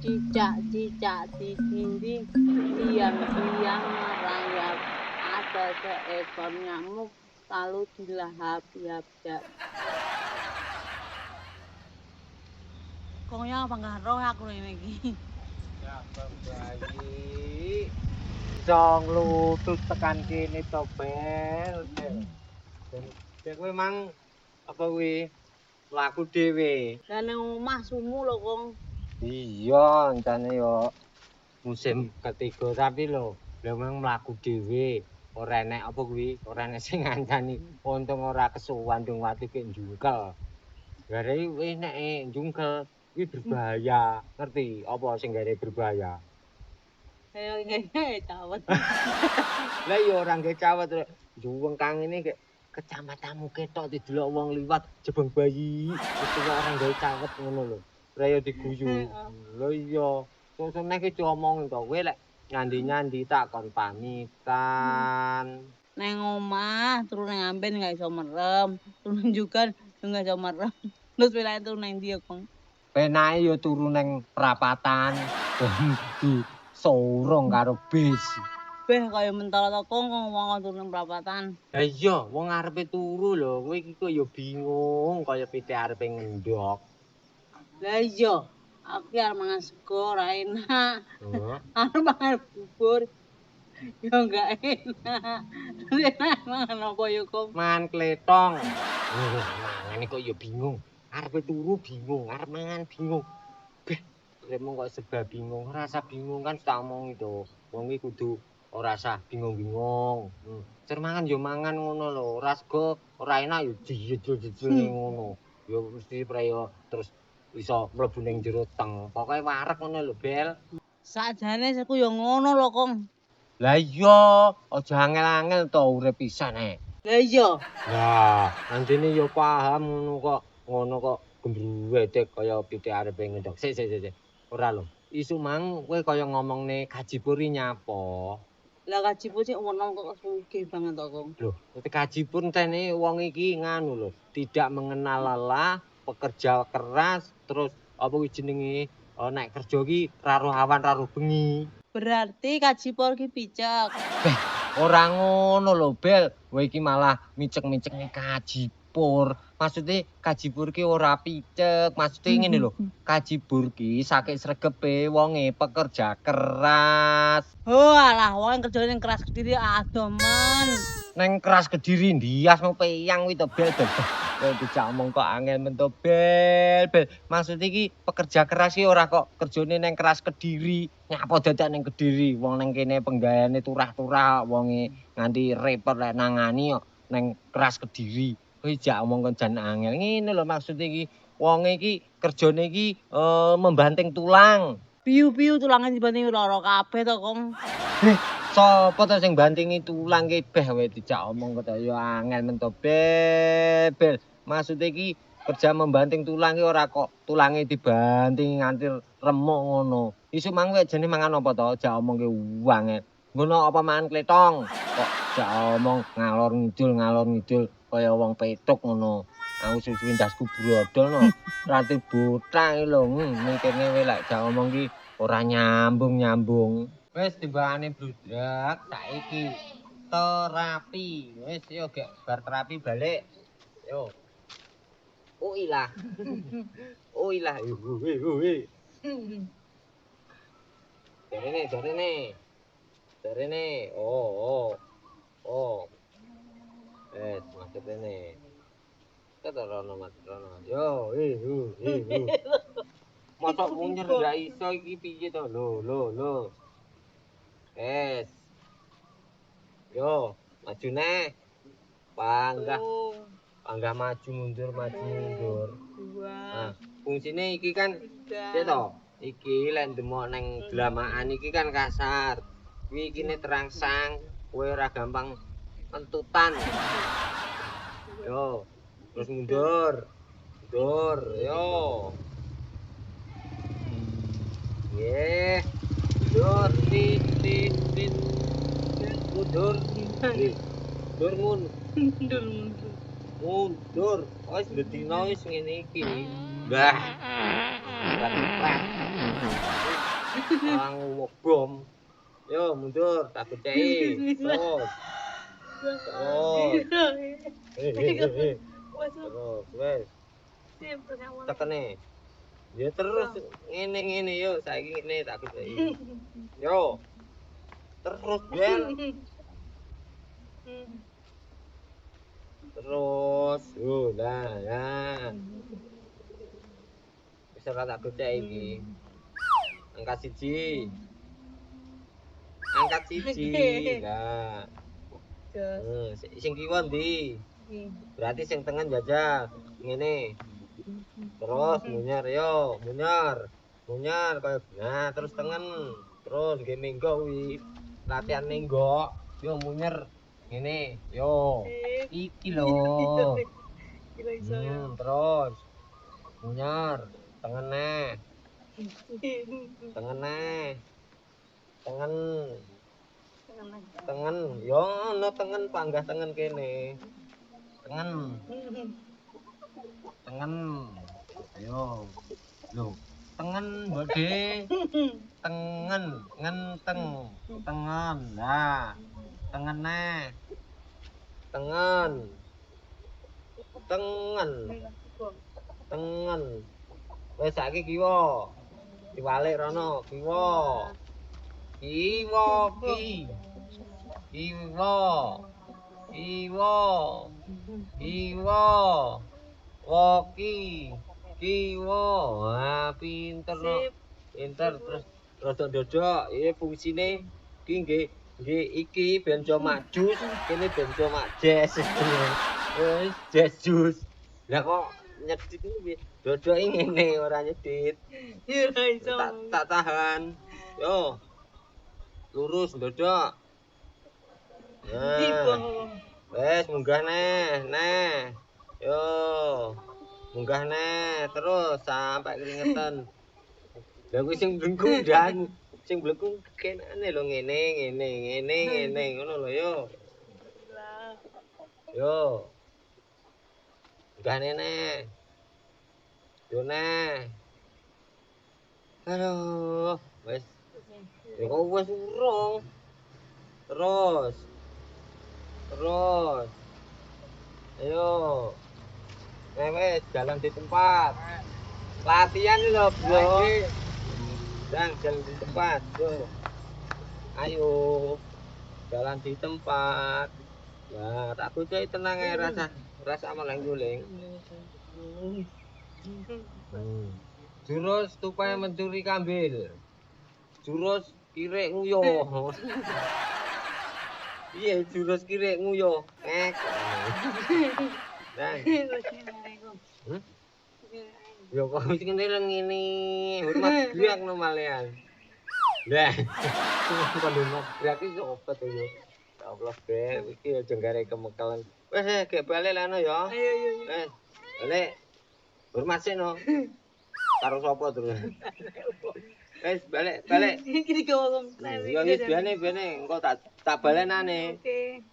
cicak-cicak di dinding, diam-diam merayap. Ada seekor nyamuk lalu dilahap-lahap. Kong ya apa nggak roh aku ini iki. Cabang bayi. Jong lutut tekan kene to, Bel. Bel kowe mang apa kuwi laku dhewe. Lah nang omah sumu lho, Kong. Iya, encane yo musim ketiga tapi lho, memang mlaku dhewe. Ora enek apa kuwi, ora enek sing ngancani. Untung ora kesuwan dong watu ki njungkel. Gare wis nek njungkel kuwi berbahaya, ngerti? Apa sing gare berbahaya? Kayak ngene cawet. Lah ya ora nggae cawet rek. Juweng kang ini kayak kecamatamu ketok didelok wong liwat jebeng bayi. Itu ora nggae cawet ngono lho. Ora ya diguyu. Lho iya. Sosone ki diomongin to. Kowe lek nyandi-nyandi tak kon pamitan. Neng omah turun nang amben nggak iso merem, turun juga nggak iso merem. Terus wilayah turun nang dia, Kong. Penake ya turu ning prapatan. Di sorong karo bis. Beh kaya mentol to, Kong, wong turun nang prapatan. Lah iya, wong arepe turu lho. Kowe iki kok ya bingung kaya pitik arepe ngendhok. Lah iya, aku arep mangan sego ora enak. Heeh. Arep mangan bubur ya enggak enak. Terus enak mangan apa ya, Kong? Mangan kletong. Mangane kok ya bingung. Arepe turu bingung, arep mangan bingung. Beh, remung kok sebab bingung. Rasa bingung kan tak omongi to. Wong iki kudu ora usah bingung-bingung. Ser mangan ya mangan ngono lho. Ora sego, ora enak ya dijejel-jejel ngono. Ya mesti praya terus iso mlebu ning jero teng. Pokoke wareg ngono lho, Bel. Sakjane aku ya ngono lho, Kong. Lah iya, aja angel-angel to urip pisan Lah iya. Lah, andene ya paham ngono kok gendruwedek kaya pitik arepe ngendhok. Sik. Ora lho. Isu mang kowe kaya ngomongne Kaji Puri nyapa. Lah kajipun sik wenom kok sugih banget to, Kong. Lho, Kaji Pur entene wong iki nganu lho, tidak mengenal lelah, pekerja keras, terus apa kuwi jenenge nek kerja ki raruh awan raruh bengi. Berarti kajipun ki picek. Ora ngono lho, Bel. Kowe iki malah micek-micekne Kaji Pur. Maksude Kaji Pur ki ora picek. Maksude ngene lho, Kaji Pur ki saking sregepe wonge pekerja keras. Oh alah, wong kerjane ning keras Kediri adomen. Neng keras Kediri ndias mau peyang kuwi to, Bel. Kowe dijak omong kok angel men to, Bel. Maksud iki pekerja keras ki ora kok kerjane neng keras Kediri. Nyapa dadak ning Kediri? Wong neng kene penggaweane turah-turah, wonge nganti repot lek nangani kok neng keras Kediri. Kowe jak omong kon jan angel. Ngene lho maksud iki. Wonge iki kerjane iki membanting tulang. Piyu-piyu tulange dibanding lara kabeh to, Kong. Sopo to sing bantingi tulang ki beh wae dijak omong kok ya angel men to Bel. Maksude iki kerja membanting tulang ki ora kok tulange dibanting nganti remuk ngono. Isu mang kowe jane mangan apa to? Jak omong ki angel. Ngono apa mangan kletong? Kok jak omong ngalor ngidul kaya wong petuk ngono. Aku susu ndasku brodol no. Rati botang iki lho. Mikirne kowe lek jak omong ki ora nyambung. Wis timbangane bludrak saiki terapi. Wis yo gek bar terapi balik. Yo. Oh ilah. Oh ilah. Jarene. Oh. Masuk rene. Keterono. Yo, Mosok munyer gak iso iki piye to? Lho. Yo, maju neh. Panggah maju mundur. Nah, fungsine iki kan piye to? Iki lek ndemok nang dlamaan iki kan kasar. Kuwi ikine terangsang, kowe ora gampang entutan. Yo, terus mundur. Yo. Nggih. Mundur, tit. Mundur. Mundur. Wis ndedina wis ngene iki. Lah. Orang bom. Yo mundur, tak kecei. Terus. Terus. Terus, wes. Tekene. Ya terus ngene yo, saiki ngene tak kecei. Yo. Terus bel. Terus. Lah, ya. Wis ora tak kecei iki. Angkat siji. Angkat siji. Lah. Sing kiwa ndi? Berarti sing tengen jajal. Ngene. Terus munyar yo, munyar. Munyar kaya nah terus tengen. Terus nggih minggo kuwi. Latihan minggo. Yo munyar. Ngene. Yo. Iki lho. Terus munyar. Tengen neh. Tengen neh. Tengen. Tengen. Yo ono tengen panggah tengen kene. Tengen. Tengen. Ayo. Lho, tengen Mbode. Tengen, ngenteng. Tengen. Nah, tengen neh. Tengen. Tengen. Tengen. Wis saiki kiwa. Diwalik rono, kiwa. Kiwa ki. Kiwa. Kiwa. Kiwa. Woki. Kiwa. Wah, pinter no. Pinter terus rodok dodok. Fungsine iki nggih iki benjo majus, kene benjo majes. Wis jes jus. Lah kok nyedit iki dodoke ngene ora nyedit. Ya ora iso. Tak tahan. Yo. Lurus dodok. Nah. Wes munggah neh. Yo. Munggah neh terus sampai keringetan. Lah kuwi sing blengkung dan sing blengkung kenane lho ngene ngono lho yo. Yo. Munggah neh. Yo neh. Aduh, wes. Ya kok wes urung. Terus. Terus. Ayo. Wes jalan di tempat. Latihan lho, Bro. Jalan di tempat, Bro. Ayo. Jalan di tempat. Nah, tak kucai tenang ae rasa malang-guling. Jurus tupai mencuri kambil. Jurus kirek nguyuh. Iya, jurus kirek nguyuh. Ngek. Dan. Yo kok wis ngene ngene. Hormat biak no malean. Lah. Hormat biak iki opo to yo. Ya Allah, Beb, iki aja gare kemekalan. Wes gek balik lano ya. Ayo. Wes. Balik. Hormat sih no. Karo sapa terus? Wes balik. Iki digawa. Ya wis bene engko tak balenane. Oke.